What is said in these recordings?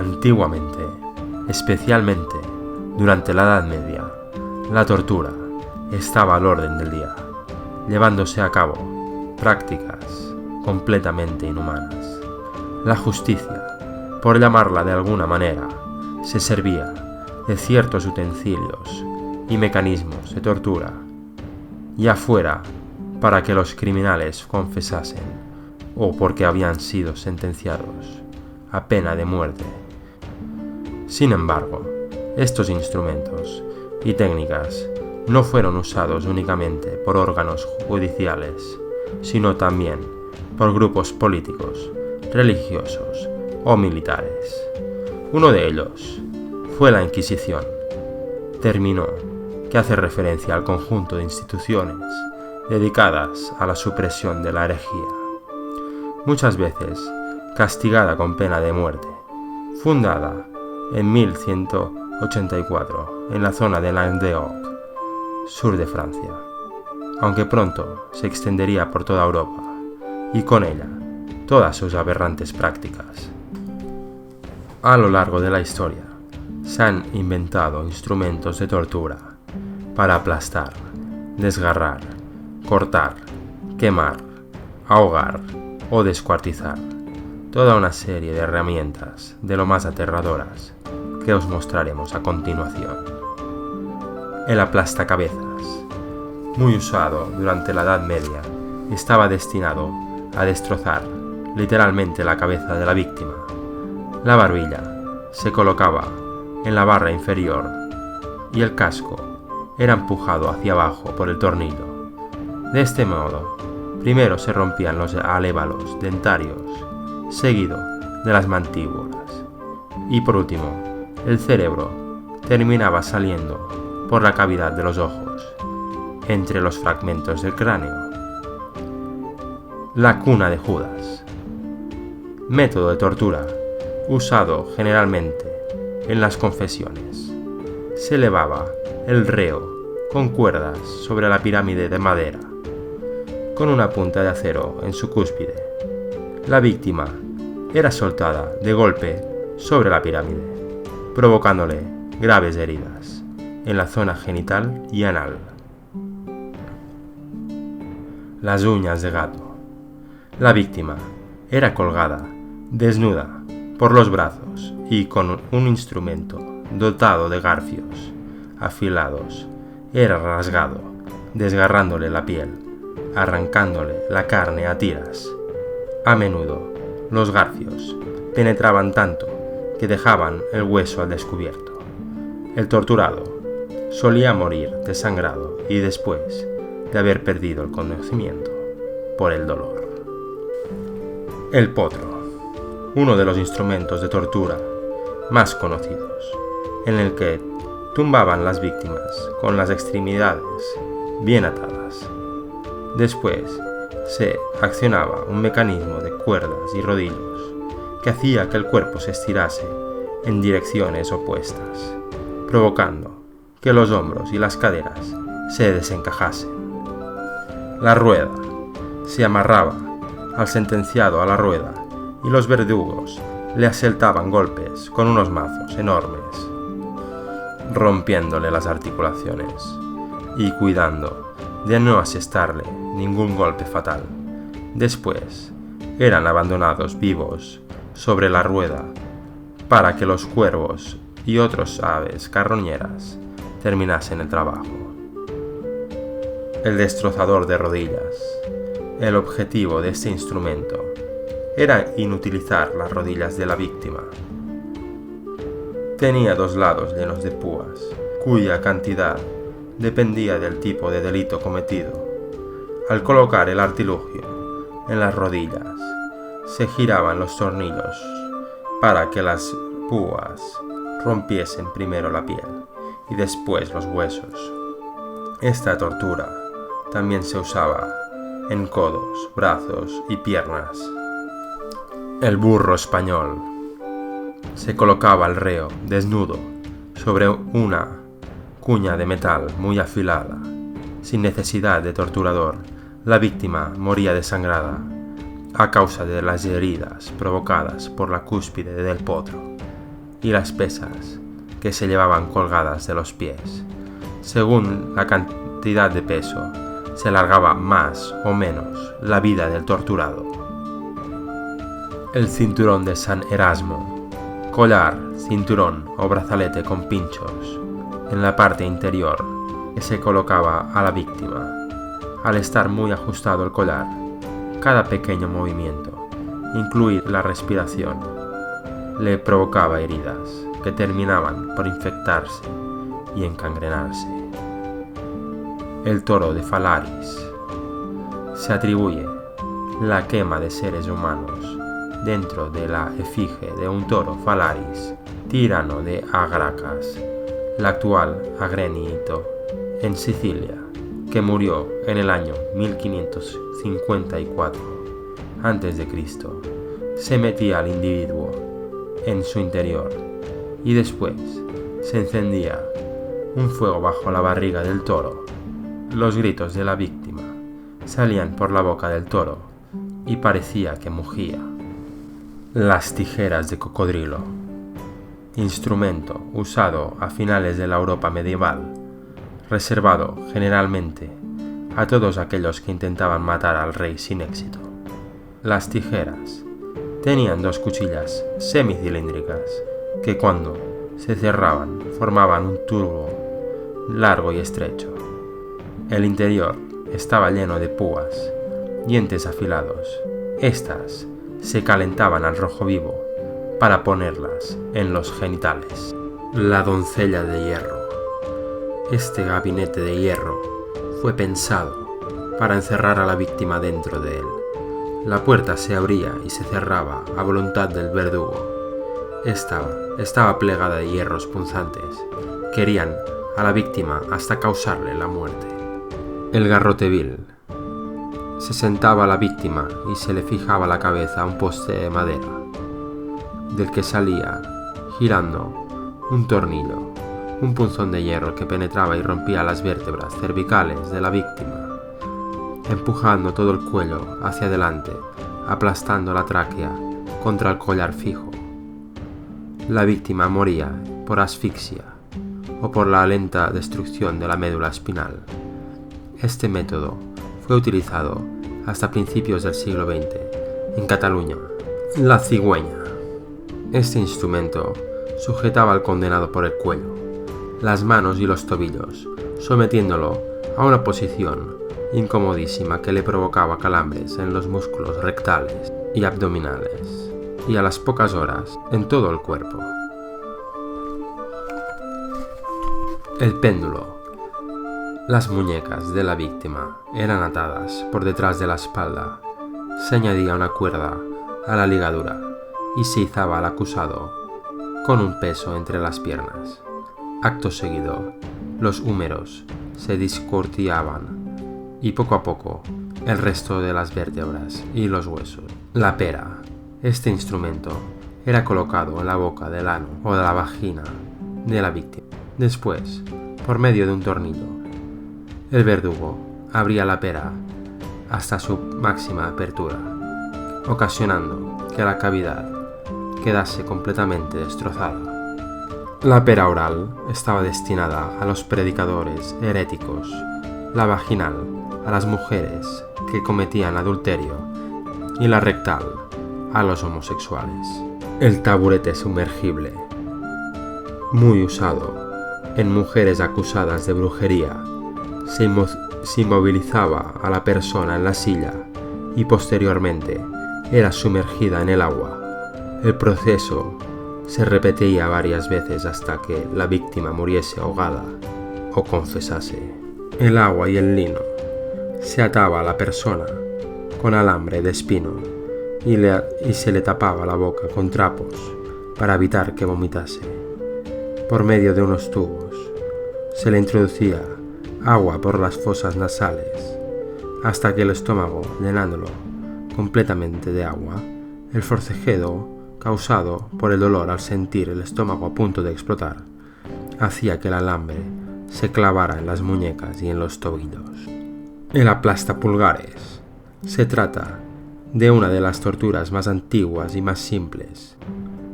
Antiguamente, especialmente durante la Edad Media, la tortura estaba al orden del día, llevándose a cabo prácticas completamente inhumanas. La justicia, por llamarla de alguna manera, se servía de ciertos utensilios y mecanismos de tortura, ya fuera para que los criminales confesasen o porque habían sido sentenciados a pena de muerte. Sin embargo, estos instrumentos y técnicas no fueron usados únicamente por órganos judiciales, sino también por grupos políticos, religiosos o militares. Uno de ellos fue la Inquisición, término que hace referencia al conjunto de instituciones dedicadas a la supresión de la herejía, muchas veces castigada con pena de muerte, fundada en 1184 en la zona de Languedoc, sur de Francia, aunque pronto se extendería por toda Europa y con ella todas sus aberrantes prácticas. A lo largo de la historia se han inventado instrumentos de tortura para aplastar, desgarrar, cortar, quemar, ahogar o descuartizar, toda una serie de herramientas de lo más aterradoras que os mostraremos a continuación. El aplastacabezas, muy usado durante la Edad Media, estaba destinado a destrozar literalmente la cabeza de la víctima. La barbilla se colocaba en la barra inferior y el casco era empujado hacia abajo por el tornillo. De este modo, primero se rompían los alévalos dentarios, seguido de las mandíbulas, y por último, el cerebro terminaba saliendo por la cavidad de los ojos, entre los fragmentos del cráneo. La cuna de Judas. Método de tortura usado generalmente en las confesiones. Se elevaba el reo con cuerdas sobre la pirámide de madera, con una punta de acero en su cúspide. La víctima era soltada de golpe sobre la pirámide, provocándole graves heridas en la zona genital y anal. Las uñas de gato. La víctima era colgada, desnuda, por los brazos y con un instrumento dotado de garfios afilados, era rasgado, desgarrándole la piel, arrancándole la carne a tiras. A menudo, los garfios penetraban tanto que dejaban el hueso al descubierto. El torturado solía morir desangrado y después de haber perdido el conocimiento por el dolor. El potro, uno de los instrumentos de tortura más conocidos, en el que tumbaban las víctimas con las extremidades bien atadas. Después se accionaba un mecanismo de cuerdas y rodillos que hacía que el cuerpo se estirase en direcciones opuestas, provocando que los hombros y las caderas se desencajasen. La rueda. Se amarraba al sentenciado a la rueda y los verdugos le asaltaban golpes con unos mazos enormes, rompiéndole las articulaciones y cuidando de no asestarle ningún golpe fatal. Después eran abandonados vivos sobre la rueda para que los cuervos y otras aves carroñeras terminasen el trabajo. El destrozador de rodillas. El objetivo de este instrumento era inutilizar las rodillas de la víctima. Tenía dos lados llenos de púas, cuya cantidad dependía del tipo de delito cometido. Al colocar el artilugio en las rodillas, se giraban los tornillos para que las púas rompiesen primero la piel y después los huesos. Esta tortura también se usaba en codos, brazos y piernas. El burro español. Se colocaba al reo desnudo sobre una cuña de metal muy afilada. Sin necesidad de torturador, la víctima moría desangrada a causa de las heridas provocadas por la cúspide del potro. y las pesas que se llevaban colgadas de los pies. Según la cantidad de peso, se alargaba más o menos la vida del torturado. El cinturón de San Erasmo, collar, cinturón o brazalete con pinchos en la parte interior que se colocaba a la víctima. Al estar muy ajustado el collar, cada pequeño movimiento, incluida la respiración, le provocaba heridas que terminaban por infectarse y encangrenarse. El toro de Falaris. Se atribuye la quema de seres humanos dentro de la efigie de un toro Falaris, tirano de Agracas, la actual Agrenito, en Sicilia, que murió en el año 1554 a.C. Se metía al individuo en su interior y después se encendía un fuego bajo la barriga del toro. Los gritos de la víctima salían por la boca del toro y parecía que mugía. Las tijeras de cocodrilo, instrumento usado a finales de la Europa medieval, reservado generalmente a todos aquellos que intentaban matar al rey sin éxito. Las tijeras tenían dos cuchillas semicilíndricas que cuando se cerraban formaban un tubo largo y estrecho. El interior estaba lleno de púas, dientes afilados. Estas se calentaban al rojo vivo para ponerlas en los genitales. La doncella de hierro. Este gabinete de hierro fue pensado para encerrar a la víctima dentro de él. La puerta se abría y se cerraba a voluntad del verdugo. Estaba plegada de hierros punzantes que herían a la víctima hasta causarle la muerte. El garrote vil. Se sentaba a la víctima y se le fijaba la cabeza a un poste de madera, del que salía, girando, un tornillo, un punzón de hierro que penetraba y rompía las vértebras cervicales de la víctima, empujando todo el cuello hacia adelante, aplastando la tráquea contra el collar fijo. La víctima moría por asfixia o por la lenta destrucción de la médula espinal. Este método fue utilizado hasta principios del siglo XX en Cataluña. La cigüeña. Este instrumento sujetaba al condenado por el cuello, las manos y los tobillos, sometiéndolo a una posición incomodísima que le provocaba calambres en los músculos rectales y abdominales, y a las pocas horas en todo el cuerpo. El péndulo. Las muñecas de la víctima eran atadas por detrás de la espalda, se añadía una cuerda a la ligadura y se izaba al acusado con un peso entre las piernas. Acto seguido, los húmeros se discortiaban y poco a poco el resto de las vértebras y los huesos. La pera. Este instrumento era colocado en la boca del ano o de la vagina de la víctima. Después, por medio de un tornillo, el verdugo abría la pera hasta su máxima apertura, ocasionando que la cavidad quedase completamente destrozada. La pera oral estaba destinada a los predicadores heréticos, la vaginal a las mujeres que cometían adulterio y la rectal a los homosexuales. El taburete sumergible, muy usado en mujeres acusadas de brujería, se inmovilizaba a la persona en la silla y posteriormente era sumergida en el agua. El proceso se repetía varias veces hasta que la víctima muriese ahogada o confesase. El agua y el lino. Se ataba a la persona con alambre de espino y se le tapaba la boca con trapos para evitar que vomitase. Por medio de unos tubos se le introducía agua por las fosas nasales hasta que el estómago, llenándolo completamente de agua, el forcejeo causado por el dolor al sentir el estómago a punto de explotar hacía que el alambre se clavara en las muñecas y en los tobillos. El aplastapulgares. Se trata de una de las torturas más antiguas y más simples,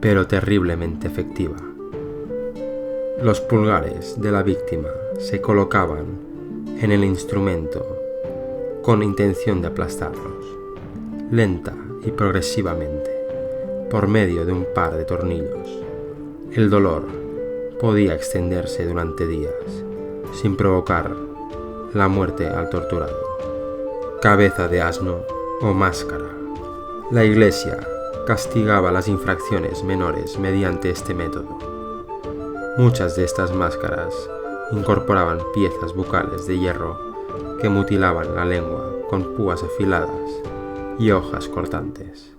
pero terriblemente efectiva. Los pulgares de la víctima se colocaban en el instrumento con intención de aplastarlos, lenta y progresivamente, por medio de un par de tornillos. El dolor podía extenderse durante días, sin provocar la muerte al torturado. Cabeza de asno o máscara. La Iglesia castigaba las infracciones menores mediante este método. Muchas de estas máscaras incorporaban piezas bucales de hierro que mutilaban la lengua con púas afiladas y hojas cortantes.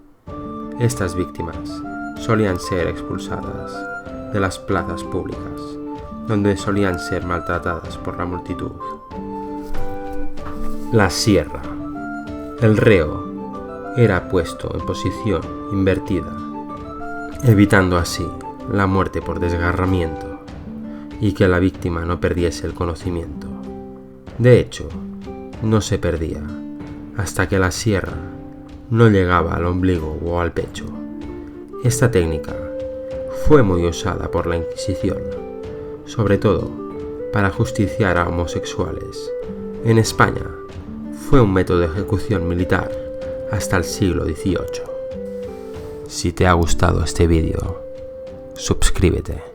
Estas víctimas solían ser expulsadas de las plazas públicas, donde solían ser maltratadas por la multitud. La sierra. El reo era puesto en posición invertida, evitando así la muerte por desgarramiento y que la víctima no perdiese el conocimiento. De hecho, no se perdía hasta que la sierra no llegaba al ombligo o al pecho. Esta técnica fue muy usada por la Inquisición, sobre todo para justiciar a homosexuales. En España fue un método de ejecución militar hasta el siglo XVIII. Si te ha gustado este vídeo, suscríbete.